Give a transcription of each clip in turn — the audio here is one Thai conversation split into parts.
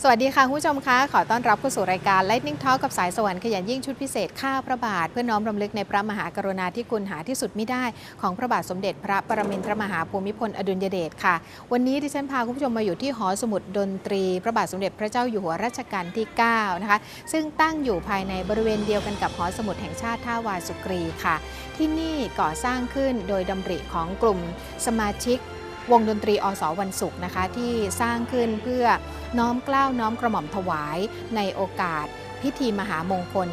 สวัสดีค่ะคุณผู้ชมคะขอต้อนรับเข้าสู่รายการ Lightning Talk กับสายสวรรค์ขยันยิ่งชุดพิเศษข้าพระบาทเพื่อน้อมรำลึกในพระมหากรุณาธิคุณหาที่สุดมิได้ของพระบาทสมเด็จพระปรมินทรมหาภูมิพลอดุลยเดชค่ะวันนี้ดิฉันพาคุณผู้ชมมาอยู่ที่หอสมุดดนตรีพระบาทสมเด็จพระเจ้าอยู่หัวรัชกาลที่9นะคะซึ่งตั้งอยู่ภายในบริเวณเดียวกันกับหอสมุดแห่งชาติท่าวาสุกรีค่ะที่นี่ก่อสร้างขึ้นโดยดำริของกลุ่มสมาชิกวงดนตรีอสวันศุกร์นะคะที่สร้างขึ้นเพื่อน้อมเกล้าน้อมกระหม่อมถวายในโอกาสพิธีมหามงคล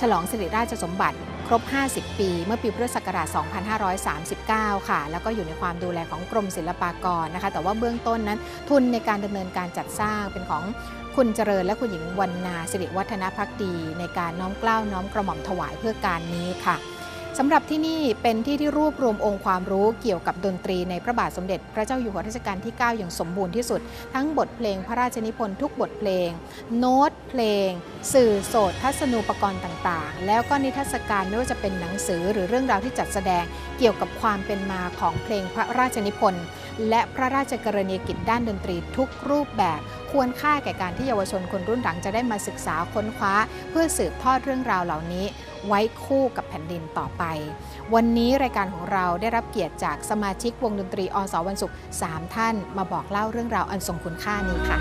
ฉลองสิริราชสมบัติครบ50 ปีเมื่อปีพุทธศักราช 2539 ค่ะแล้วก็อยู่ในความดูแลของกรมศิลปากรนะคะแต่ว่าเบื้องต้นนั้นทุนในการดำเนินการจัดสร้างเป็นของคุณเจริญและคุณหญิงวรรณาสิริวัฒนภักดีในการน้อมเกล้าน้อมกระหม่อมถวายเพื่อการนี้ค่ะสำหรับที่นี่เป็นที่ที่รวบรวมองค์ความรู้เกี่ยวกับดนตรีในพระบาทสมเด็จพระเจ้าอยู่หัวรัชกาลที่ 9 อย่างสมบูรณ์ที่สุดทั้งบทเพลงพระราชนิพนธ์ทุกบทเพลงโน้ตเพลงสื่อโสตทัศนูปกรณ์ต่างๆแล้วก็นิทรรศการไม่ว่าจะเป็นหนังสือหรือเรื่องราวที่จัดแสดงเกี่ยวกับความเป็นมาของเพลงพระราชนิพนธ์และพระราชกรณียกิจด้านดนตรีทุกรูปแบบควรค่าแก่การที่เยาวชนคนรุ่นหลังจะได้มาศึกษาค้นคว้าเพื่อสืบทอดเรื่องราวเหล่านี้ไว้คู่กับแผ่นดินต่อไปวันนี้รายการของเราได้รับเกียรติจากสมาชิกวงดนตรีอสวันศุกร์3 ท่านมาบอกเล่าเรื่องราวอันทรงคุณค่านี้ค่ะ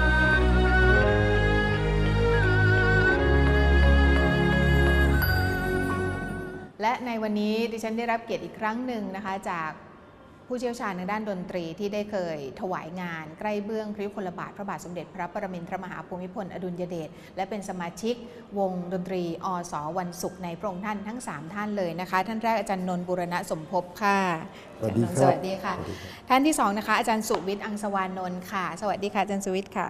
และในวันนี้ดิฉันได้รับเกียรติอีกครั้งหนึ่งนะคะจากผู้เชี่ยวชาญในด้านดนตรีที่ได้เคยถวายงานใกล้เบื้องพระยุคลบาทพระบาทสมเด็จพระปรมินทรมหาภูมิพลอดุลยเดชและเป็นสมาชิกวงดนตรีอสวันศุกร์ในพระองค์ท่านทั้ง3ท่านเลยนะคะท่านแรกอาจารย์นนท์บูรณะสมภพค่ะสวัสดีครับ สวัสดีค่ะท่านที่2นะคะอาจารย์สุวิทย์อังสวานนท์ค่ะสวัสดีค่ะอาจารย์สุวิทย์ค่ะ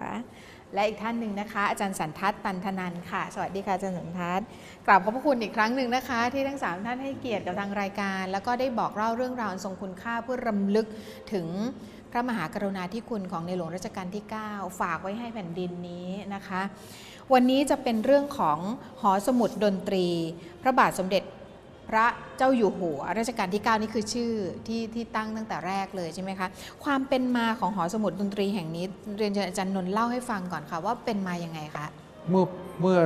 และอีกท่านหนึ่งนะคะอาจารย์สันทัศน์ตันธนันท์ค่ะสวัสดีค่ะอาจารย์สันทัศน์กราบขอบพระคุณอีกครั้งหนึ่งนะคะที่ทั้ง3ท่านให้เกียรติกับทางรายการแล้วก็ได้บอกเล่าเรื่องราวทรงคุณค่าเพื่อรำลึกถึงพระมหากรุณาธิคุณของในหลวงรัชกาลที่ 9ฝากไว้ให้แผ่นดินนี้นะคะวันนี้จะเป็นเรื่องของหอสมุดดนตรีพระบาทสมเด็จพระเจ้าอยู่หัวรัชกาลที่ 9นี่คือชื่อที่ตั้งแต่แรกเลยใช่ไหมคะความเป็นมาของหอสมุดดนตรีแห่งนี้เรียนเชิญอาจารย์นนท์เล่าให้ฟังก่อนค่ะว่าเป็นมายังไงคะเมื่อ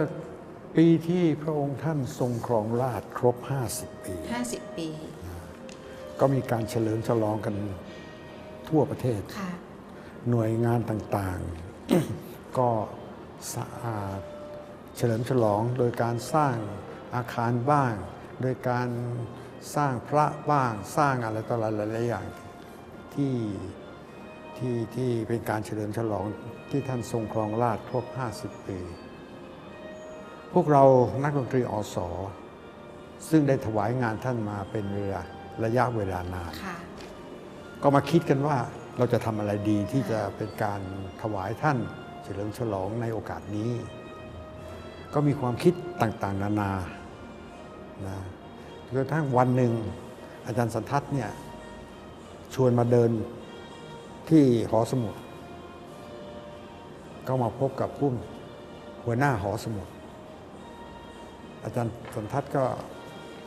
ปีที่พระองค์ท่านทรงครองราชย์ครบ50 ปี50 ปีก็มีการเฉลิมฉลองกันทั่วประเทศหน่วยงานต่างๆ ก็เฉลิมฉลองโดยการสร้างอาคารบ้างโดยการสร้างพระบ้างสร้างอะไรต่ออะไรหลายๆอย่างที่เป็นการเฉลิมฉลองที่ท่านทรงครองราชย์ครบ50 ปีพวกเรานักดนตรีอสซึ่งได้ถวายงานท่านมาเป็นระยะเวลานานก็มาคิดกันว่าเราจะทำอะไรดีที่จะเป็นการถวายท่านเฉลิมฉลองในโอกาสนี้ก็มีความคิดต่างๆนานาจนกระทั่งวันหนึ่งอาจารย์สันทัศน์เนี่ยชวนมาเดินที่หอสมุดก็มาพบกับผู้หัวหน้าหอสมุดอาจารย์สันทัศน์ก็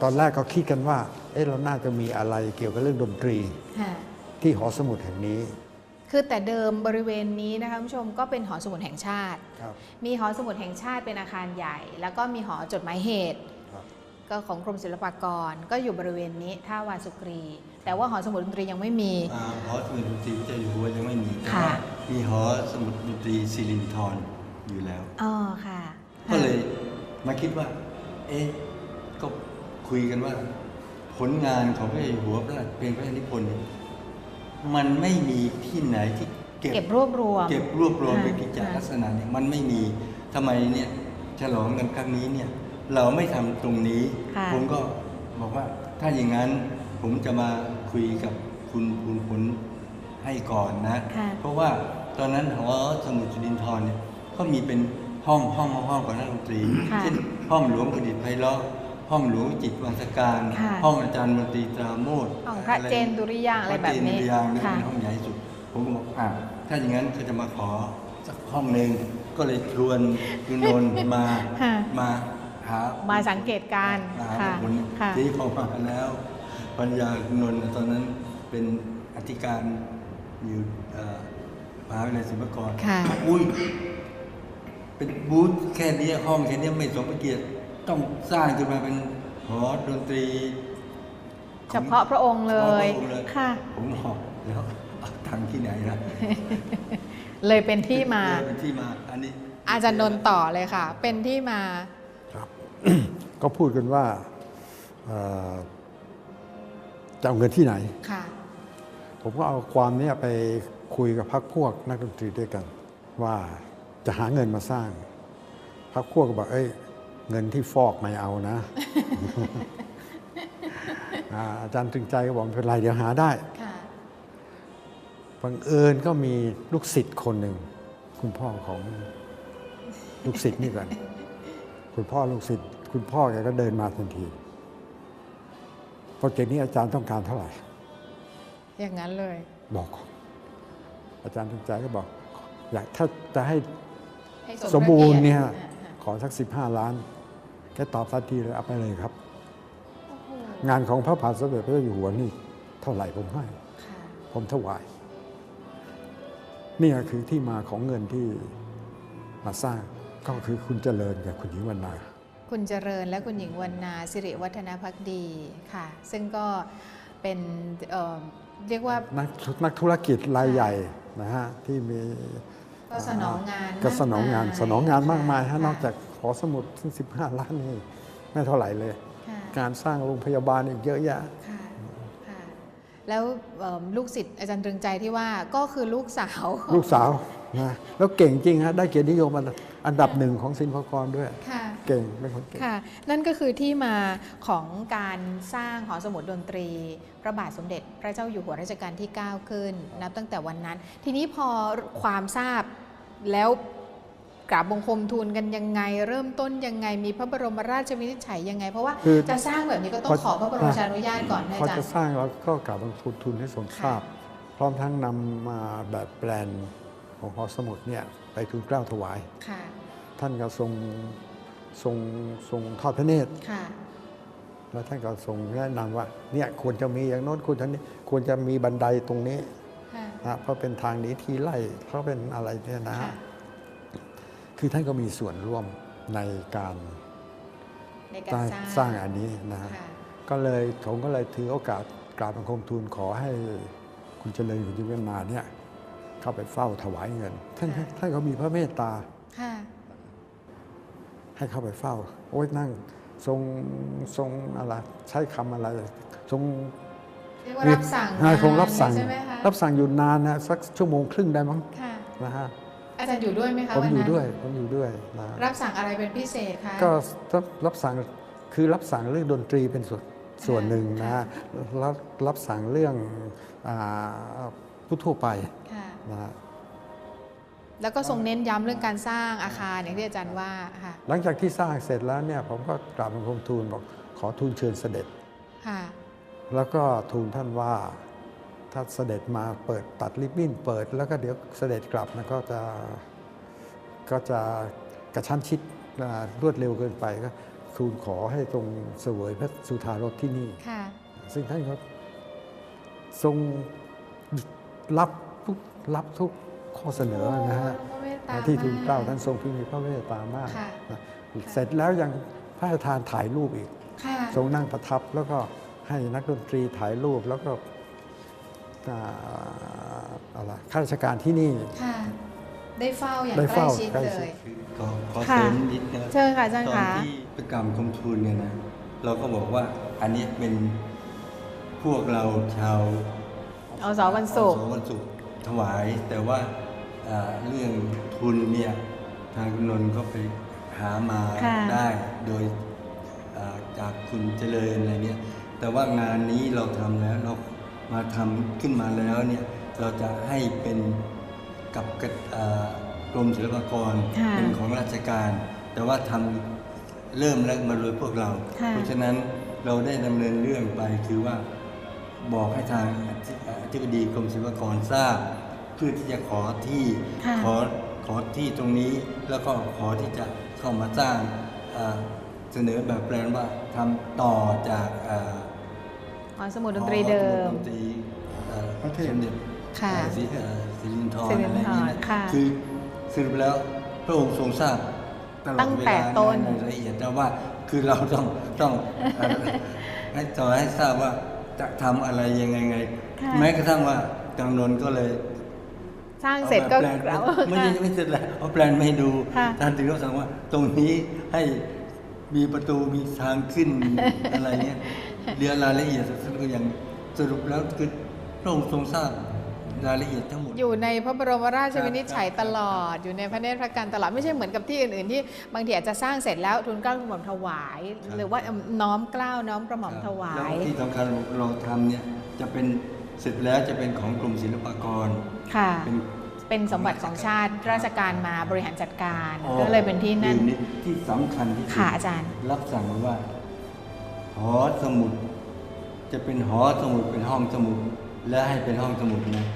ตอนแรกก็คิดกันว่าเราน่าจะมีอะไรเกี่ยวกับเรื่องดนตรีที่หอสมุดแห่งนี้คือแต่เดิมบริเวณนี้นะคะคุณผู้ชมก็เป็นหอสมุดแห่งชาติมีหอสมุดแห่งชาติเป็นอาคารใหญ่แล้วก็มีหอจดหมายเหตุก็ของกรมศิลปากรก็อยู่บริเวณนี้ท่าวาสุกรีแต่ว่าหอสมุดดนตรียังไม่มีหอสมุดดนตรีพระเจ้าอยู่หัวยังไม่มีแต่ว่ามีหอสมุดดนตรีสิรินธรอยู่แล้วอ๋อค่ะก็เลยมาคิดว่าก็คุยกันว่าผลงานของพระเจ้าอยู่หัวเพลงพระราชนิพนธ์มันไม่มีที่ไหนที่เก็บรวบรวมเป็นกิจลักษณะนี้มันไม่มีทำไมเนี่ยฉลองกันครั้งนี้เนี่ยเราไม่ทำตรงนี้ผมก็บอกว่าถ้าอย่างนั้นผมจะมาคุยกับคุณผลให้ก่อนนะเพราะว่าตอนนั้นหอสมุดสิรินธรเนี่ยก็มีเป็นห้องของนักดนตรีเช่นห้องหลวงประดิษฐ์ไพเราะห้องหลวงจิตวังสการห้องอาจารย์มนตรีตราโมทห้องพระเจนดุริยางอะไรแบบนี้เป็นห้องใหญ่สุดผมก็บอกถ้าอย่างนั้นก็จะมาขอสักห้องหนึ่งก็เลยชวนคุณนนท์มาสังเกตการที่เขามาแล้วปัญญาคุณนนท์ตอนนั้นเป็นอธิการอยู่มหาวิทยาลัยศิลปากรอุ้ย เป็นบูธแค่นี้ห้องแค่นี้ไม่สมพระเกียรติต้องสร้างขึ้นมาเป็นหอดนตรี เฉพาะพระองค์เลย เฉพาะพระองค์เลย ค่ะ ผมบอกแล้วเอาตังค์ที่ไหนล่ะ เลยเป็นที่มา เป็นที่มาอันนี้ อาจารย์นนท์ต่อเลยค่ะ เป็นที่มา ครับ ก็พูดกันว่าเอ่อจะเอาเงินที่ไหน ค่ะ ผมก็เอาความเนี้ยไปคุยกับพรรคพวกนักดนตรีด้วยกัน ว่าจะหาเงินมาสร้างพรรคพวกก็บอกเงินที่ฟอกไม่เอานะ อาจารย์ตรึงใจก็บอกไม่เป็นไรเดี๋ยวหาได้ ค่ะ บังเอิญก็มีลูกศิษย์คนหนึ่งคุณพ่อของลูกศิษย์นี่ก่อนคุณพ่อลูกศิษย์คุณพ่อแกก็เดินมาทันทีโปรเจกต์นี้อาจารย์ต้องการเท่าไหร่ อย่างนั้นเลย บอกอาจารย์ตรึงใจก็บอก อยากถ้าจะให้ ให้ สมบูรณ์ พะกี เนี่ย ติ ขอสัก15 ล้านแกตอบทันทีเลยเอาไปเลยครับ โอ้โห งานของพระบาทสมเด็จพระเจ้าอยู่หัวนี่เท่าไหร่ผมให้ ค่ะ ผมถวายนี่คือที่มาของเงินที่มาสร้างก็คือคุณเจริญกับคุณหญิงวรรณา คุณเจริญและคุณหญิงวรรณาสิริวัฒนภักดีค่ะ ซึ่งก็เป็นเรียกว่า นักธุรกิจรายใหญ่นะฮะที่มี ก็สนองงาน ก็สนองงานมากมายฮะ ค่ะ นอกจากขอสมุดถึง15 ล้านนี่ไม่เท่าไหร่เลย ค่ะ การสร้างโรงพยาบาลอีกเยอะแยะ ค่ะค่ะแล้วลูกศิษย์อาจารย์ตรึงใจที่ว่าก็คือลูกสาวของ ลูกสาวนะแล้วเก่งจริงฮะได้เกียรตินิยมอันดับหนึ่งของศิลปากรด้วย ค่ะ เก่งเป็นคนเก่ง ค่ะ นั่นก็คือที่มาของการสร้างหอสมุดดนตรี พระบาทสมเด็จพระเจ้าอยู่หัวรัชกาลที่ 9 ขึ้น นับตั้งแต่วันนั้น ทีนี้พอความทราบแล้วกราบบังคมทูลกันยังไง เริ่มต้นยังไงมีพระบรมราชวินิจฉัยยังไง เพราะว่า คือ จะสร้างแบบนี้ก็ต้องขอพระบรมราชานุญาตก่อนนะ พอ อาจาร จะ ย์ สร้างเราก็กราบบังคมทูลให้ทรงทราบ ค่ะ พร้อมทั้งนำมาแบบแปลนของหอสมุดเนี่ยไปทูลเกล้าถวาย ค่ะ ท่านก็ทรงทอดพระเนตร ค่ะ แล้วท่านก็ทรงแนะนำว่าเนี่ยควรจะมีอย่างโน้นควรจะนี้ควรจะมีบันไดตรงนี้ ค่ะ นะเพราะเป็นทางหนีทีไล่เพราะเป็นอะไรเนี่ยนะ ค่ะ คือท่านก็มีส่วนร่วมในการ ในการ สร้างอันนี้นะ ค่ะ ก็เลยผมก็เลยถือโอกาสกราบบังคมทูลขอให้คุณเจริญคุณหญิงวรรณาเนี่ยเข้าไปเฝ้าถวายเงินท่านก็มีพระเมตตา ค่ะ ให้เข้าไปเฝ้า โอ้ยนั่งทรงอะไรใช้คำอะไรทรง เรียกว่ารับสั่ง คงรับสั่ง ใช่ไหมคะ รับสั่งอยู่นานนะสักชั่วโมงครึ่งได้มั้ง ค่ะ นะฮะ อาจารย์อยู่ด้วยไหมคะ ผม วัน อยู่ นั้น ด้วยนะ รับสั่งอะไรเป็นพิเศษคะ ก็รับสั่งคือรับสั่งเรื่องดนตรีเป็นส่วนหนึ่งนะฮะรับสั่งเรื่องผู้ทั่วไป ค่ะ นะฮะ แล้วก็ทรงเน้นย้ำเรื่องการสร้างอาคารอย่างที่อาจารย์ว่าค่ะ หลังจากที่สร้างเสร็จแล้วเนี่ยผมก็กราบบังคมทูลบอกขอทูลเชิญเสด็จ ค่ะ แล้วก็ทูลท่านว่าถ้าเสด็จมาเปิดตัดริบบิ้นเปิด แล้วก็เดี๋ยวเสด็จกลับนะก็จะกระชั้นชิดรวดเร็วเกินไปก็ทูลขอให้ทรงเสวยพระสุธารสที่นี่ ค่ะ ซึ่งท่านก็ทรงรับทุกข้อเสนอนะฮะ โอ้พระเมตตา ที่ทูลเกล้าท่าน ม ทรงมีพระเมตตามาก ค่ะ นะเสร็จแล้วยังพระราชทานถ่ายรูปอีก ค่ะ ทรงนั่งประทับแล้วก็ให้นักดนตรีถ่ายรูปแล้วก็อะไรข้าราชการที่นี่ ค่ะ ได้เฝ้าอย่าง ได้ ใกล้ เฝ้า ชิด ใกล้ เล ชิ ย ด ขอ ค่ะ เสริมนิดนะ เชิญค่ะอาจารย์ ตอน คะ ที่ประกรรมคมทูลเนี่ยนะเราก็บอกว่าอันนี้เป็นพวกเราชาว อสวันศุกร์ อสวันศุกร์ถวาย แต่ว่าเรื่องทุนเนี่ยทางคุณนนท์ก็ไปหามา ค่ะ ได้โดยจากคุณเจริญอะไรเนี่ยแต่ว่างานนี้เราทำแล้วเรามาทำขึ้นมาแล้วเนี่ยเราจะให้เป็นกับกรมศิลปากร ค่ะ เป็นของราชการ แต่ว่าทำเริ่มแล้วมาโดยพวกเรา ค่ะ เพราะฉะนั้นเราได้ดำเนินเรื่องไปคือว่าบอกให้ทางอธิบดีกรมศิลปากรทราบ เพื่อที่จะขอที่ ค่ะ ขอที่ตรงนี้แล้วก็ขอที่จะเข้ามาสร้างเสนอแบบแปลนว่าทำต่อจาก หอสมุดดนตรีเดิม หอสดนตรี พระเทพ สมเด็จ ค่ะ สิรินธร สิรินธร อะไรอย่างนี้นะ ค่ะ คือสรุปแล้ว พระองค์ทรงทราบตลอ ตั้ ด ง เว แต่ ลา ต้น ในรายละเอียดแต่ว่าคือเราต้องให้ต่อให้ทราบว่าจะทำอะไรยังไง ค่ะ แม้กระทั่งว่าจังนนท์ก็เลย สร้างเสร็จก็ อาแบบแปลนไม่เสร็จแล้วเอาแปลนมาให้ดู ค่ะ ท่านถึงก็สั่งว่าตรงนี้ให้มีประตูมีทางขึ้นมีอะไรเงี้ยเรียนรายละเอียดซึ่งก็ยังสรุปแล้วคือพระองค์ทรงทราบรายละเอียดทั้งหมด อยู่ในพระบรมราชวินิจฉัยตลอด อยู่ในพระเนตรพระกันตลอดไม่ใช่เหมือนกับที่อื่นๆที่บางทีอาจจะสร้างเสร็จแล้วทูลเกล้าทูลกระหม่อมถวาย หรือว่าน้อมเกล้าน้อมกระหม่อมถวา แล้ว ย ที่สำคัญเราทำเนี่ยจะเป็นเสร็จแล้วจะเป็นของกรมศิลปากร ค่ะ เป็น เป็นสมบัติของชาติราชการมาบริหารจัดการ อ๋อ ก็เลยเป็นที่นั่น อยู่ที่สำคัญที่สุด ค่ะอาจารย์ รับสั่งว่า หอสมุด จะเป็นหอสมุดเป็นห้องสมุด และให้เป็นห้องสมุดนะ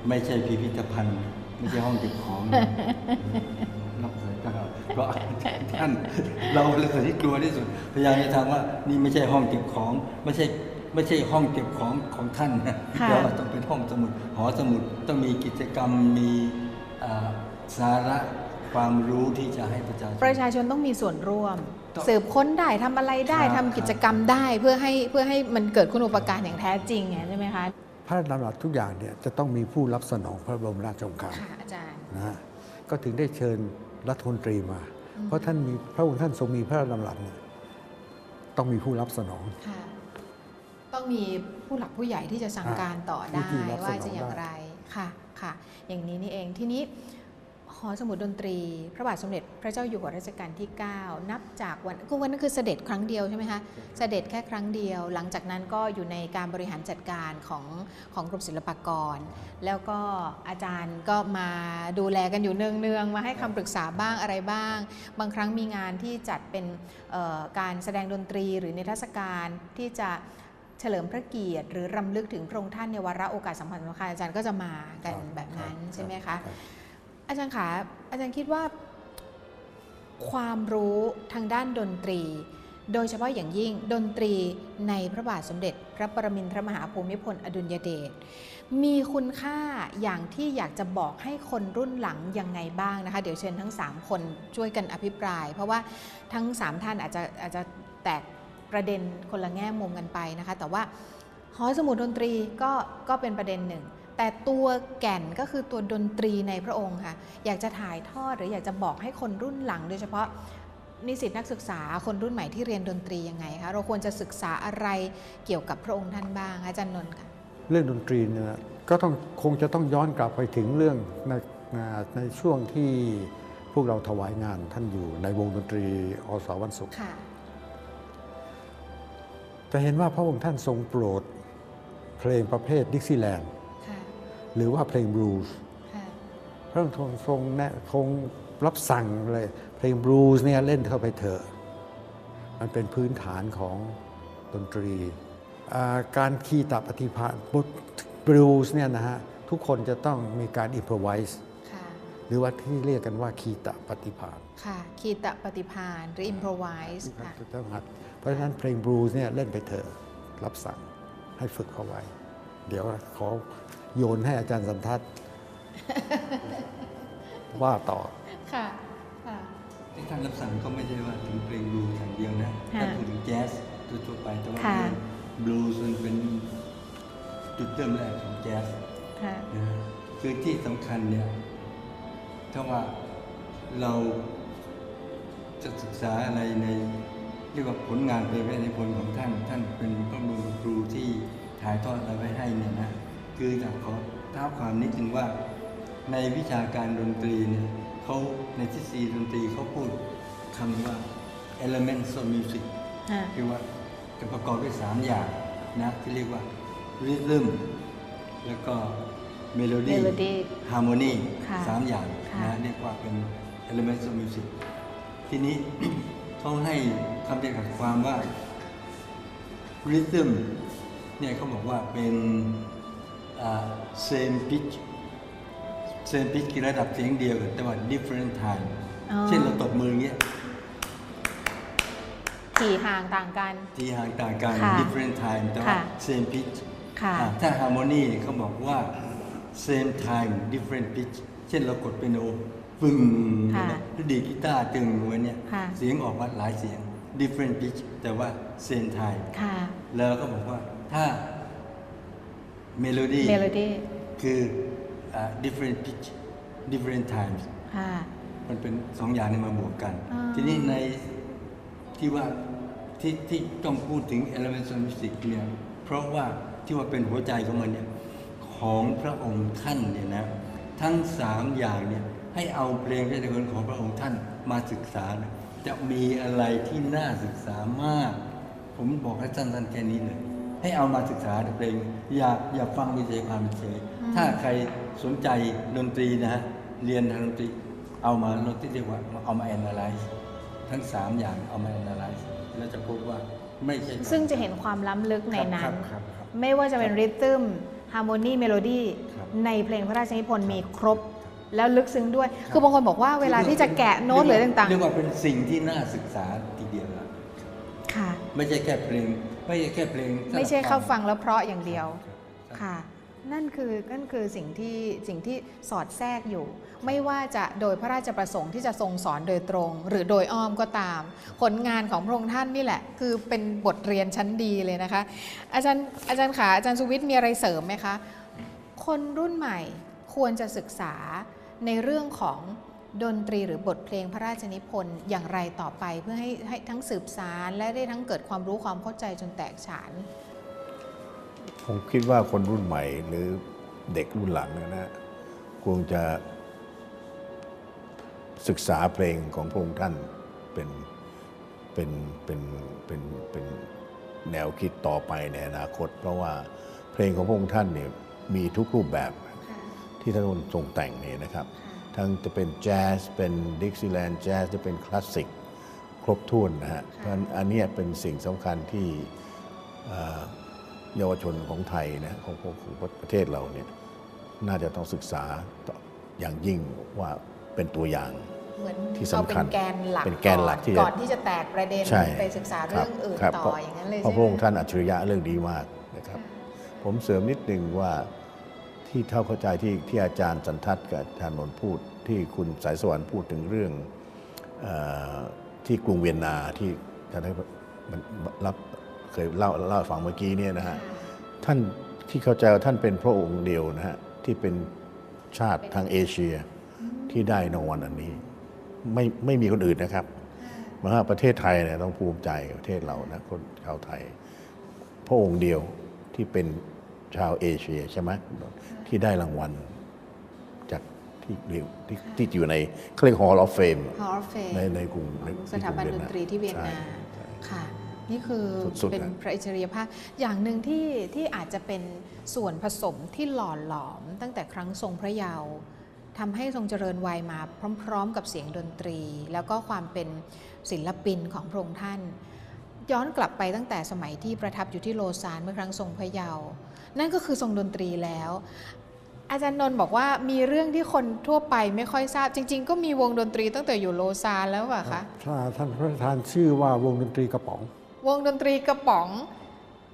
ไม่ใช่พิพิธภัณฑ์ไม่ใช่ห้องเก็บของนะรับสายตาเพราะท่านเราเลยสิ่งที่กลัวที่สุดพยายามจะทำว่านี่ไม่ใช่ห้องเก็บของ ไม่ใช่ห้องเก็บของของท่านนะ ค่ะ แต่ว่าต้องเป็นห้องสมุด หอสมุดต้องมีกิจกรรมมีสาระความรู้ที่จะให้ประชาชน ประชาชนต้องมีส่วนร่วม ต้อง สืบค้นได้ทำอะไรได้ ครับ ทำกิจกรรมได้เพื่อให้มันเกิดคุณูปการอย่างแท้จริงไงใช่ไหมคะ พระราชดำรัสทุกอย่างเนี่ยจะต้องมีผู้รับสนองพระบรมราชโองการ ค่ะอาจารย์ นะฮะก็ถึงได้เชิญรัฐมนตรีมา เพราะท่านมีพระองค์ท่านทรงมีพระราชดำรัสเนี่ยต้องมีผู้รับสนอง ค่ะ ต้องมีผู้หลักผู้ใหญ่ที่จะสั่งการต่อได้ ที่รับสนอง ว่าจะอย่างไรค่ะค่ะ อย่างนี้นี่เองทีนี้หอสมุดดนตรี พระบาทสมเด็จพระเจ้าอยู่หัวรัชกาลที่ 9 นับจากวันนั้นคือเสด็จครั้งเดียวใช่ไหมคะเสด็จแค่ครั้งเดียว หลังจากนั้นก็อยู่ในการบริหารจัดการของกรมศิลปากร แล้วก็อาจารย์ก็มาดูแลกันอยู่เนืองๆมาให้คำปรึกษาบ้างอะไรบ้าง บางครั้งมีงานที่จัดเป็นการแสดงดนตรีหรือนิทรรศการที่จะเฉลิมพระเกียรติ หรือรำลึกถึงพระองค์ท่านในวาระโอกาสสำคัญอาจารย์ก็จะมากัน ครับ แบบนั้น ครับ ใช่ไหม ครั คะ บ อาจารย์คะอาจารย์คิดว่าความรู้ทางด้านดนตรี โดยเฉพาะอย่างยิ่งดนตรีในพระบาทสมเด็จพระปรมินทรมหาภูมิพลอดุลยเดชมีคุณค่าอย่างที่อยากจะบอกให้คนรุ่นหลังยังไงบ้างนะคะเดี๋ยวเชิญทั้ง3คนช่วยกันอภิปราย เพราะว่าทั้ง3ท่านอาจจะแตกประเด็นคนละแง่มุมกันไปนะคะแต่ว่าหอสมุดดนตรีก็เป็นประเด็นหนึ่ง แต่ตัวแก่นก็คือตัวดนตรีในพระองค์ค่ะอยากจะถ่ายทอดหรืออยากจะบอกให้คนรุ่นหลัง โดยเฉพาะนิสิตนักศึกษาคนรุ่นใหม่ที่เรียนดนตรียังไงคะเราควรจะศึกษาอะไรเกี่ยวกับพระองค์ท่านบ้างอาจารย์นนท์ค่ะ เรื่องดนตรีเนี่ยก็คงจะต้องย้อนกลับไปถึงเรื่องในช่วงที่พวกเราถวายงานท่านอยู่ในวงดนตรีอสวันศุกร์ ค่ะ จะเห็นว่าพระองค์ท่านทรงโปรดเพลงประเภทดิกซีแลนด์ ค่ะ หรือว่าเพลงบลูส์ ค่ะ พระองค์ทรงแนะคงรับสั่งเลยเพลงบลูส์เนี่ยเล่นเข้าไปเถอะมันเป็นพื้นฐานของดนตรีการคีตปฏิภาณบลูส์เนี่ยนะฮะทุกคนจะต้องมีการอิมพรไวส์ ค่ะ หรือว่าที่เรียกกันว่าคีตปฏิภาณ ค่ะคีตปฏิภาณหรือ improvise ค่ะ ต้องหัดเพราะฉะนั้นเพลงบลูส์เนี่ยเล่นไปเถอะรับสั่งให้ฝึกเข้าไว้ เดี๋ยวขอโยนให้อาจารย์สันทัศน์ ว่าต่อ ค่ะ ค่ะ ที่ท่านรับสั่งก็ไม่ใช่ว่าถึงเพลงบลูส์อย่างเดียวนะ ค่ะ ท่านพูดถึงแจ๊สทั่วๆไปแต่ว่า ค่ะ บลูส์มันเป็นจุดเริ่มแรกของแจ๊ส ค่ะ นะคือที่สำคัญเนี่ยถ้าว่าเราจะศึกษาอะไรในเรียกว่าผลงานเพลงในผลของท่านเป็นพระบรมครูที่ถ่ายทอดอะไรไว้ให้เนี่ยนะคืออยากขอเท้าความนิดนึงว่าในวิชาการดนตรีเนี่ยเขาในทฤษฎีดนตรีเขาพูดคำว่า elements of music ค่ะ คือว่าจะประกอบด้วย3อย่างนะที่เรียกว่า rhythm แล้วก็ melody Melody harmony ค่ะ 3 อย่าง ค่ะ นะเรียกว่าเป็น elements of music ทีนี้ เขาให้คำจำกัดความว่า rhythm เนี่ยเขาบอกว่าเป็น same pitch คือระดับเสียงเดียวกันแต่ว่า different time อ๋อ เช่นเราตบมืออย่างเงี้ย ถี่ห่างต่างกัน ที่ห่างต่างกัน ค่ะ different time แต่ว่า ค่ะ same pitch ค่ะ ถ้า harmony เขาบอกว่า same time different pitch เช่นเรากดเปียโน ปึ้ง ค่ะ แล้วดีดกีตาร์ตึงไว้เนี่ย ค่ะ เสียงออกมาหลายเสียง different pitch แต่ว่า same time ค่ะ แล้วก็บอกว่าถ้า melody เมโลดี้ คือdifferent pitch different times ค่ะ มันเป็นสองอย่างนี้มาบวกกัน อ่า ทีนี้ในที่ว่าที่ต้องพูดถึง Elements of Music เนี่ยเพราะว่าที่ว่าเป็นหัวใจของมันเนี่ยของพระองค์ท่านเนี่ยนะทั้งสามอย่างเนี่ยให้เอาเพลงพระราชนิพนธ์ของพระองค์ท่านมาศึกษานะจะมีอะไรที่น่าศึกษามาก ผมบอกให้สั้นๆแค่นี้เลยให้เอามาศึกษาเพลงอย่าฟังเฉยๆความเฉยถ้าใครสนใจดนตรีนะฮะเรียนทางดนตรีเอามาเราที่เรียกว่าเอามา analyze ทั้ง3อย่างเอามา analyze แล้วจะพบว่าไม่ใช่ ซึ่งจะเห็นความล้ำลึกในนั้น ครับ ไม่ว่าจะเป็นริทึมฮาร์โมนีเมโลดี้ ครับ ในเพลงพระราชนิพนธ์มีครบ แล้วลึกซึ้งด้วย คือบางคนบอกว่าเวลาที่จะแกะโน้ตหรือต่าง เรียกว่าเป็นสิ่งที่น่าศึกษาทีเดียวละ ๆ ค่ะ ไม่ใช่แค่เพลงไม่ใช่แค่เพลง ไม่ใช่เข้าฟังแล้วเพราะอย่างเดียว ครับ ค่ะ นั่นคือสิ่งที่สอดแทรกอยู่ ไม่ว่าจะโดยพระราชประสงค์ที่จะทรงสอนโดยตรง หรือโดยอ้อมก็ตาม ผลงานของพระองค์ท่านนี่แหละ คือเป็นบทเรียนชั้นดีเลยนะคะ อาจารย์ขาอาจารย์สุวิทย์มีอะไรเสริมไหมคะ คนรุ่นใหม่ควรจะศึกษาในเรื่องของดนตรีหรือบทเพลงพระราชนิพนธ์อย่างไรต่อไปเพื่อให้ทั้งสืบสารและได้ทั้งเกิดความรู้ความเข้าใจจนแตกฉาน ผมคิดว่าคนรุ่นใหม่หรือเด็กรุ่นหลังนะควรจะศึกษาเพลงของพระองค์ท่านเป็นแนวคิดต่อไปในอนาคต เพราะว่าเพลงของพระองค์ท่านเนี่ยมีทุกรูปแบบที่ท่านทรงแต่งเนี่ยนะครับ ทั้งจะเป็นแจ๊สเป็นดิกซีแลนด์แจ๊สจะเป็นคลาสสิกครบถ้วนนะฮะเพราะฉะนั้นอันเนี้ยเป็นสิ่งสำคัญที่เยาวชนของไทยนะของประเทศเราเนี่ยน่าจะต้องศึกษาอย่างยิ่งว่าเป็นตัวอย่าง เหมือน ที่ เอา สำ เป็ คั น ญ แกนหลัก เป็นแกนหลักที่ ก่อนที่จะแตกประเด็น ใช่ ไปศึกษาเรื่องอื่น ครับ ต่ออย่างนั้นเลย เพราะ ใช่ พระ ไห องค์ ม ท่านอัจฉริยะเรื่องนี้มากนะครับ ผมเสริมนิดนึงว่าที่เท่าเข้าใจที่อาจารย์สันทัศน์กับอาจารย์นนท์พูดที่คุณสายสวรรค์พูดถึงเรื่องที่กรุงเวียนนาที่ท่านได้รับเคยเล่าให้ฟังเมื่อกี้เนี่ยนะฮะท่านที่เข้าใจว่าท่านเป็นพระองค์เดียวนะฮะที่เป็นชาติทางเอเชียที่ได้รางวัลอันนี้ไม่มีคนอื่นนะครับมหาประเทศไทยเนี่ยต้องภูมิใจประเทศเรานะคนชาวไทยพระองค์เดียวที่เป็นชาวเอเชียใช่ไหมที่ได้รางวัลจากที่อยู่ในเขาเรียก Hall of Fame Hall of Fame ในกรุง สถาบันดนตรีที่เวียนนา ใช่ ค่ะ นี่คือ สุดๆ เป็น นะ พระอิจฉริยภาพอย่างหนึ่งที่อาจจะเป็นส่วนผสมที่หล่อหลอมตั้งแต่ครั้งทรงพระเยาว์ทำให้ทรงเจริญวัยมาพร้อมๆกับเสียงดนตรี แล้วก็ความเป็นศิลปินของพระองค์ท่าน ย้อนกลับไปตั้งแต่สมัยที่ประทับอยู่ที่โลซานเมื่อครั้งทรงพระเยาว์นั่นก็คือทรงดนตรีแล้ว อาจารย์นนท์บอกว่ามีเรื่องที่คนทั่วไปไม่ค่อยทราบจริง ๆ ก็มีวงดนตรีตั้งแต่อยู่โลซานแล้วป่ะคะ ท่านพระประธานชื่อว่าวงดนตรีกระป๋อง วงดนตรีกระป๋อง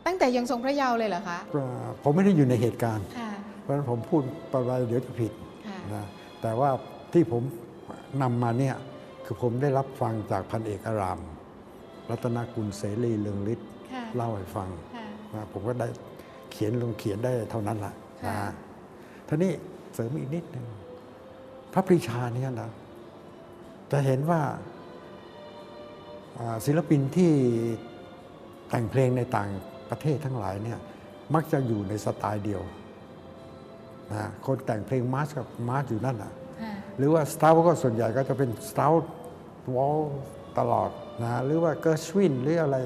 ตั้งแต่ยังทรงพระเยาว์เลยเหรอคะ ผมไม่ได้อยู่ในเหตุการณ์ ค่ะ เพราะฉะนั้นผมพูดไปเดี๋ยวจะผิด ค่ะ นะแต่ว่าที่ผมนำมาเนี่ยคือผมได้รับฟังจากพันเอกอาราม รัตนกุลเสรีเลืองฤทธิ์ ค่ะ เล่าให้ฟัง ค่ะ นะผมก็ได้เขียนได้เท่านั้นแหละ ค่ะ นะทีนี้เสริมอีกนิดหนึ่งพระปรีชาเนี่ยนะจะเห็นว่าศิลปินที่แต่งเพลงในต่างประเทศทั้งหลายเนี่ยมักจะอยู่ในสไตล์เดียวนะคนแต่งเพลงมาร์ชกับมาร์ชอยู่นั่นนะ ค่ะ หรือว่าสตาร์ก็ส่วนใหญ่ก็จะเป็นสตาร์วอลตลอดนะหรือว่าเกิร์ชวินหรืออะไร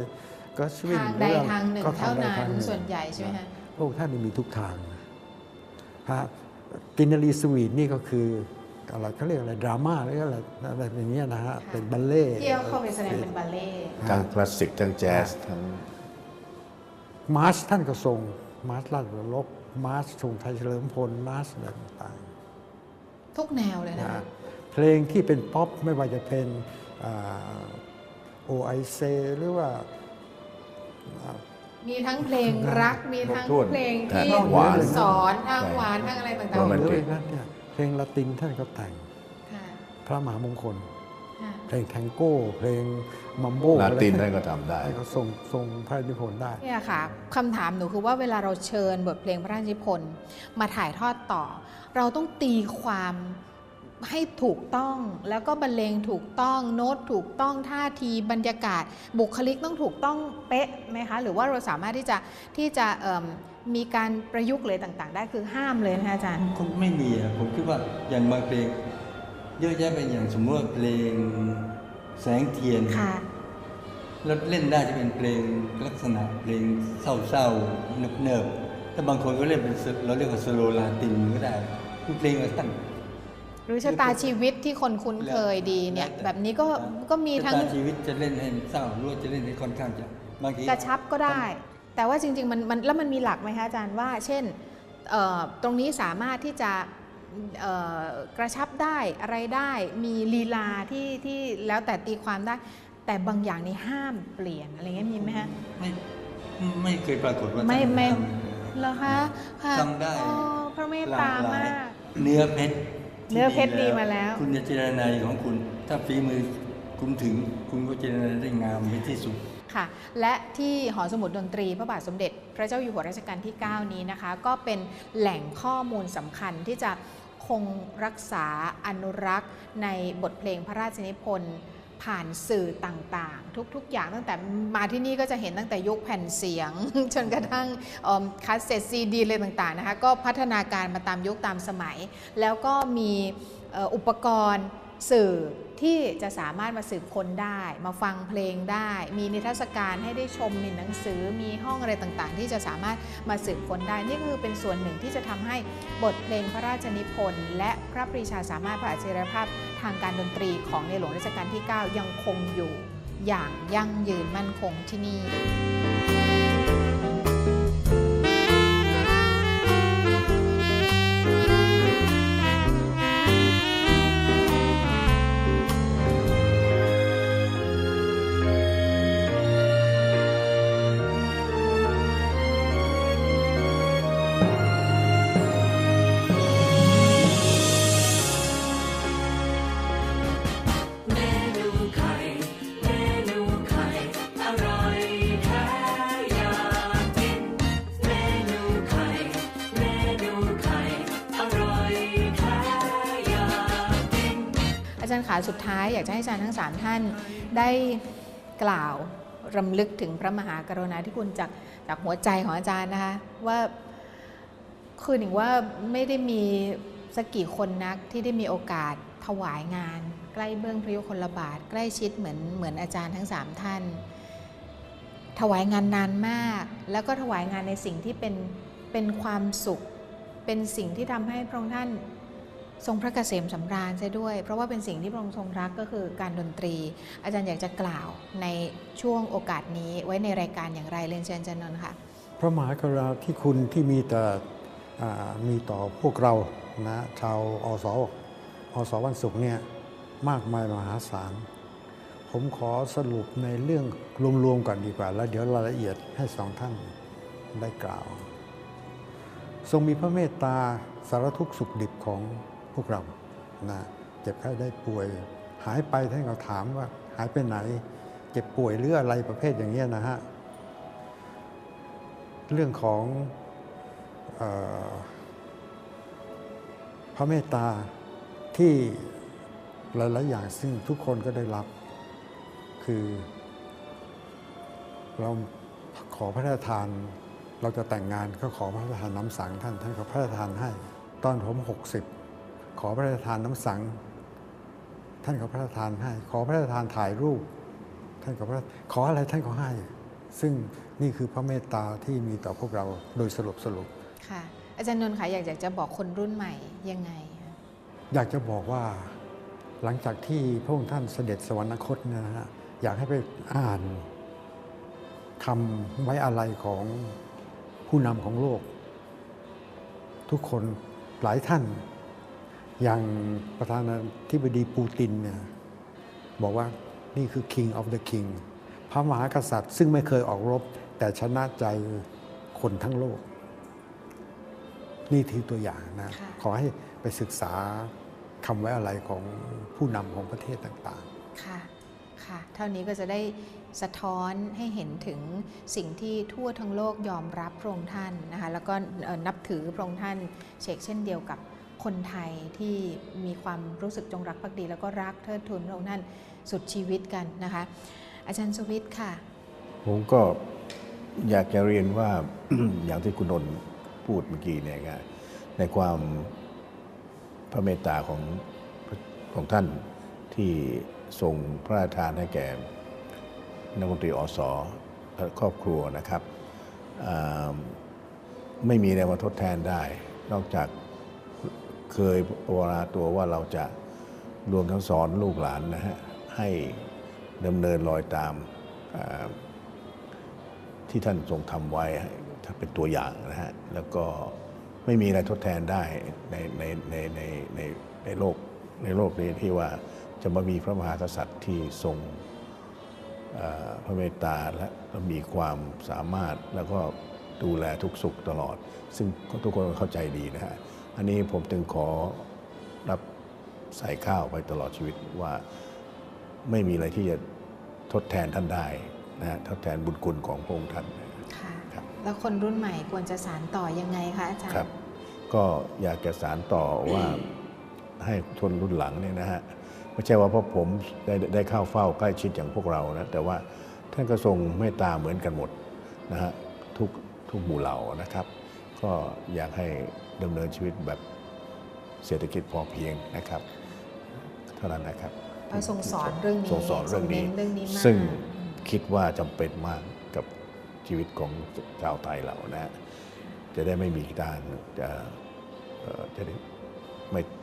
เกิร์ชวิน ทางใดทางหนึ่ง ก็ เท่า ใด นั้น ทางง ส่วนใหญ่ใช่ไหมคะ พระองค์ท่านนี่มีทุกทางฮะกินนารีสวีทนี่ก็คืออะไรเขาเรียกอะไรดราม่าหรืออะไรอย่างเงี้ยนะฮะเป็นบัลเล่ต์ ที่เข้าไปแสดงเป็นบัลเล่ต์ ทั้งคลาสสิกทั้งแจ๊สทั้ง มาร์ชท่านก็ทรงมาร์ชราชวรลบมาร์ชทรงไทยเฉลิมพลมาร์ชอะไรต่าง ทุกแนวเลย ๆ นะ นะเพลงที่เป็นป๊อปไม่ว่าจะเป็นโอไอเซหรือว่า มีทั้งเพลงรัก มีทั้ง ครบถ้วน เพลงที่ หวาน สอนทางหวานทางอะไรต่าง โรแมน หรือ ติก อย่างนั้นเนี่ยเพลงละตินท่านก็แต่ง ๆค่ะ ระมหามงคล ค่ะ เพลงแทงโก้เพลงมัมโบ้ ลาตินท่านก็ทำได้ ให้เขาทรงพระราชนิพนธ์ได้ เนี่ยค่ะคำถามหนูคือว่าเวลาเราเชิญบทเพลงพระราชนิพนธ์มาถ่ายทอดต่อ เราต้องตีความให้ถูกต้องแล้วก็บรรเลงถูกต้องโน้ตถูกต้องท่าทีบรรยากาศบุคลิกต้องถูกต้องเป๊ะไหมคะหรือว่าเราสามารถที่จะมีการประยุกต์เลยต่างๆ ได้คือห้ามเลยนะคะอาจารย์ คงไม่มีอะผมคิดว่าอย่างบางเพลงเยอะแยะเป็นอย่างสมมติว่าเพลงแสงเทียน ค่ะ แล้วเล่นได้จะเป็นเพลงลักษณะเพลงเศร้าๆเนิบๆแต่บางคนก็เล่นเป็นเราเรียกว่าสโลลาตินก็ได้คือเพลงของท่าน หรือชะตาชีวิตที่คนคุ้นเคยดีเนี่ยแบบนี้ก็มีทั้ง ชะตาชีวิตจะเล่นให้เศร้าหรือว่าจะเล่นให้ค่อนข้างจะบางที กระชับก็ได้ แต่ว่าจริงๆมันแล้วมันมีหลักไหมคะอาจารย์ว่า เช่นตรงนี้สามารถที่จะกระชับได้อะไรได้มีลีลาที่แล้วแต่ตีความได้ แต่บางอย่างนี่ห้ามเปลี่ยนอะไรเงี้ยมีไหมฮะ ไม่เคยปรากฏว่า ไม่ ท่าน ไม่ ท เหรอคะค่ะ ทำได้ อ๋อพระเมต ำหลา ตาก หลาม าย ก เนื้อเพชร เนื้อเพชรดีมาแล้ว คุณจะเจรนายของคุณ ถ้าฝีมือคุณถึงคุณก็เจรนายได้งามเป็นที่สุด ค่ะและที่หอสมุดดนตรีพระบาทสมเด็จพระเจ้าอยู่หัวรัชกาลที่ 9 นี้นะคะก็เป็นแหล่งข้อมูลสำคัญที่จะคงรักษาอนุรักษ์ในบทเพลงพระราชนิพนธ์ผ่านสื่อต่างๆ ทุกๆอย่างตั้งแต่มาที่นี่ก็จะเห็นตั้งแต่ยุคแผ่นเสียง จนกระทั่งคาสเซ็ตซีดีอะไรต่างๆนะคะก็พัฒนาการมาตามยุคตามสมัย แล้วก็มีอุปกรณ์สื่อที่จะสามารถมาสืบค้นได้มาฟังเพลงได้ มีนิทรรศการให้ได้ชมมีหนังสือมีห้องอะไรต่างๆ ที่จะสามารถมาสืบค้นได้นี่ก็คือเป็นส่วนหนึ่งที่จะทำให้บทเพลงพระราชนิพนธ์และพระปรีชาสามารถพระอัจฉริยภาพทางการดนตรีของในหลวงรัชกาลที่ 9 ยังคงอยู่อย่างยั่งยืนมั่นคงที่นี่ เมนูไข่เมนูไข่อร่อยแท้อยากกินเมนูไข่เมนูไข่อร่อยแท้อยากกิน อาจารย์ขาสุดท้ายอยากจะให้อาจารย์ทั้ง 3 ท่านได้กล่าวรำลึกถึงพระมหากรุณาธิคุณจากหัวใจของอาจารย์นะคะว่าคือหนิงว่าไม่ได้มีสักกี่คนนักที่ได้มีโอกาสถวายงาน ใกล้เบื้องพระยุคลบาทใกล้ชิดเหมือนอาจารย์ทั้ง 3 ท่าน ถวายงานนานมาก แล้วก็ถวายงานในสิ่งที่เป็นความสุข เป็นสิ่งที่ทำให้พระองค์ท่านทรงพระเกษมสำราญซะด้วย เพราะว่าเป็นสิ่งที่พระองค์ทรงรักก็คือการดนตรี อาจารย์อยากจะกล่าวในช่วงโอกาสนี้ไว้ในรายการอย่างไรเรียนเชิญอาจารย์นนท์ค่ะ พระมหากรุณาธิคุณที่มีต่อพวกเรานะชาวอสวันศุกร์เนี่ยมากมายมหาศาลผมขอสรุปในเรื่องรวมๆก่อนดีกว่า แล้วเดี๋ยวรายละเอียดให้สองท่านได้กล่าว ทรงมีพระเมตตาสารทุกข์สุขดิบของพวกเรานะเจ็บไข้ได้ป่วย หายไปท่านก็ถามว่าหายไปไหน เจ็บป่วยหรืออะไรประเภทอย่างเงี้ยนะฮะเรื่องของพระเมตตาที่หลายๆอย่างซึ่งทุกคนก็ได้รับคือเราขอพระราชทานเราจะแต่งงานก็ขอพระราชทานน้ำสังท่านก็พระราชทานให้ตอนผม60ขอพระราชทานน้ำสังท่านก็พระราชทานให้ขอพระราชทานถ่ายรูปท่านก็ขออะไรท่านก็ให้ซึ่งนี่คือพระเมตตาที่มีต่อพวกเราโดยสรุปค่ะอาจารย์นนท์ค่ะอยากจะบอกคนรุ่นใหม่ยังไงคะ อยากจะบอกว่าหลังจากที่พระองค์ท่านเสด็จสวรรคตเนี่ยนะฮะอยากให้ไปอ่านคำไว้อาลัยของผู้นำของโลก ทุกคนหลายท่านอย่างประธานาธิบดีปูตินเนี่ยบอกว่านี่คือ King of the King พระมหากษัตริย์ซึ่งไม่เคยออกรบแต่ชนะใจคนทั้งโลก นี่คือตัวอย่างนะขอให้ไปศึกษา คำไว้อะไรของผู้นำของประเทศต่าง ค่ะ ค่ะ เท่านี้ก็จะได้สะท้อนให้เห็นถึงสิ่งที่ทั่วทั้งโลกยอมรับพระองค์ท่านนะคะ แล้วก็นับถือพระองค์ท่านเช่นเดียวกับคนไทยที่มีความรู้สึกจงรักภักดี แล้วก็รักเทิดทูนพระองค์ท่านสุดชีวิตกันนะคะ อาจารย์สุวิทย์ค่ะ ผมก็อยากจะเรียนว่า อย่างที่คุณนนท์พูดเมื่อกี้เนี่ยในความพระเมตตาของท่านที่ทรงพระราชทานให้แก่นักดนตรีอสและครอบครัวนะครับไม่มีอะไรมาทดแทนได้ นอกจากเคยปรารถนาตัวว่าเราจะรวมทั้งสอนลูกหลานนะฮะให้ดำเนินรอยตามที่ท่านทรงทำไว้ถ้าเป็นตัวอย่างนะฮะแล้วก็ไม่มีอะไรทดแทนได้ในโลกนี้ที่ว่าจะมามีพระมหากษัตริย์ที่ทรงพระเมตตาและมีความสามารถแล้วก็ดูแลทุกสุขตลอดซึ่งทุกคนเข้าใจดีนะฮะอันนี้ผมจึงขอรับใส่ข้าวไปตลอดชีวิตว่าไม่มีอะไรที่จะทดแทนท่านได้นะฮะทดแทนบุญคุณของพระองค์ท่านค่ะแล้วคนรุ่นใหม่ควรจะสานต่อยังไงคะอาจารย์ ครับก็อยากจะสานต่อว่าให้คนรุ่นหลังเนี่ยนะฮะไม่ใช่ว่าเพราะผมได้เข้าเฝ้าใกล้ชิดอย่างพวกเรานะแต่ว่าท่านก็ทรงเมตตาเหมือนกันหมดนะฮะทุกหมู่เหล่านะครับก็อยากให้ดำเนินชีวิตแบบเศรษฐกิจพอเพียงนะครับเท่านั้นนะครับพระทรงสอนเรื่องนี้ ทรงสอนเรื่องนี้ มาก ซึ่งคิดว่าจำเป็นมากกับชีวิตของชาวไทยเรานะ จะได้ไม่มีทางจะได้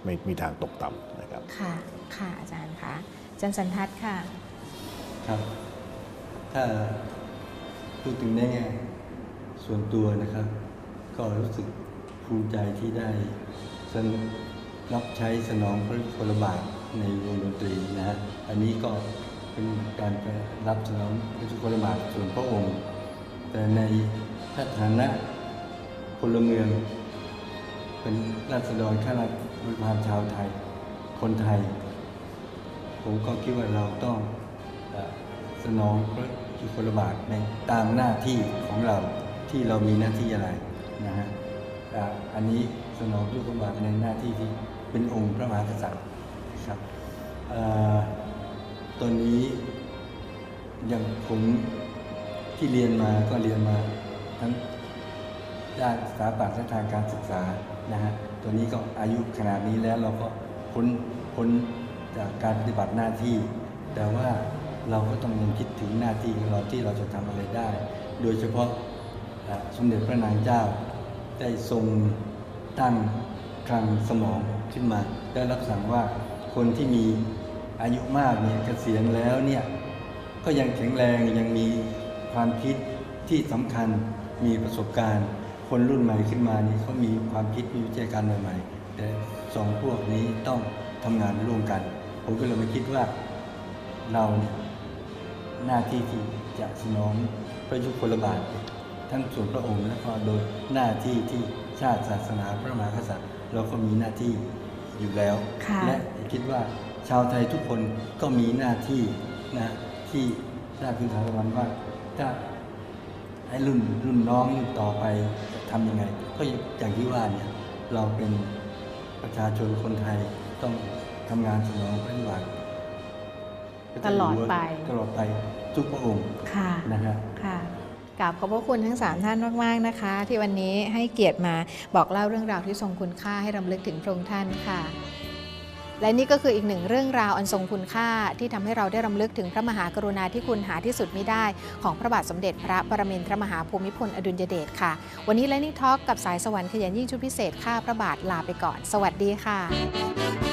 ไม่มีทางตกต่ำนะครับค่ะค่ะอาจารย์คะอาจารย์สันทัศน์ค่ะครับถ้าพูดถึงในแง่ส่วนตัวนะครับก็รู้สึกภูมิใจที่ได้รับใช้สนองพระยุคลบาทในวงดนตรีนะฮะอันนี้ก็เป็นการรับสนองพระยุคลบาทส่วนพระองค์แต่ในฐานะพลเมืองเป็นราษฎรข้าราชการชาวไทยคนไทยผมก็คิดว่าเราต้องสนองพระยุคลบาทในตามหน้าที่ของเราที่เรามีหน้าที่อะไรนะฮะอันนี้สนองพระยุคลบาทในหน้าที่ที่เป็นองค์พระมหากษัตริย์ครับตอนนี้อย่างผมที่เรียนมาก็เรียนมาทั้งด้านสถาปัตย์และทางการศึกษานะฮะตัวนี้ก็อายุขนาดนี้แล้วเราก็พ้นจากการปฏิบัติหน้าที่แต่ว่าเราก็ต้องยังคิดถึงหน้าที่ของเราที่เราจะทำอะไรได้ โดยเฉพาะสมเด็จพระนางเจ้าได้ทรงตั้งคลังสมองขึ้นมาได้รับสั่งว่าคนที่มีอายุมากเนี่ยเกษียณแล้วเนี่ยก็ยังแข็งแรงยังมีความคิดที่สำคัญมีประสบการณ์คนรุ่นใหม่ขึ้นมานี่เขามีความคิดมีวิจัยการใหม่ๆแต่สองพวกนี้ต้องทำงานร่วมกันผมก็เลยมาคิดว่าเราเนี่ยหน้าที่ที่จะสนองพระยุคลบาททั้งส่วนพระองค์และก็โดยหน้าที่ที่ชาติศาสนาพระมหากษัตริย์เราก็มีหน้าที่อยู่แล้วและคิดว่าชาวไทยทุกคนก็มีหน้าที่นะที่ทราบคือสารวันว่าถ้าให้รุ่นน้องรุ่นต่อไปจะทำยังไงก็อย่างที่ว่าเนี่ยเราเป็นประชาชนคนไทยต้องทำงานสนองพระยุคลบาทตลอดไปทุกพระองค์นะฮะค่ะกราบขอบพระคุณทั้ง3ท่านมากๆนะคะที่วันนี้ให้เกียรติมาบอกเล่าเรื่องราวที่ทรงคุณค่าให้รำลึกถึงพระองค์ท่านค่ะและนี่ก็คืออีกหนึ่งเรื่องราวอันทรงคุณค่าที่ทำให้เราได้รำลึกถึงพระมหากรุณาธิคุณหาที่สุดมิได้ของพระบาทสมเด็จพระปรมินทรมหาภูมิพลอดุลยเดชค่ะวันนี้ Lightning Talk กับสายสวรรค์ขยันยิ่งชุดพิเศษข้าพระบาทลาไปก่อนสวัสดีค่ะ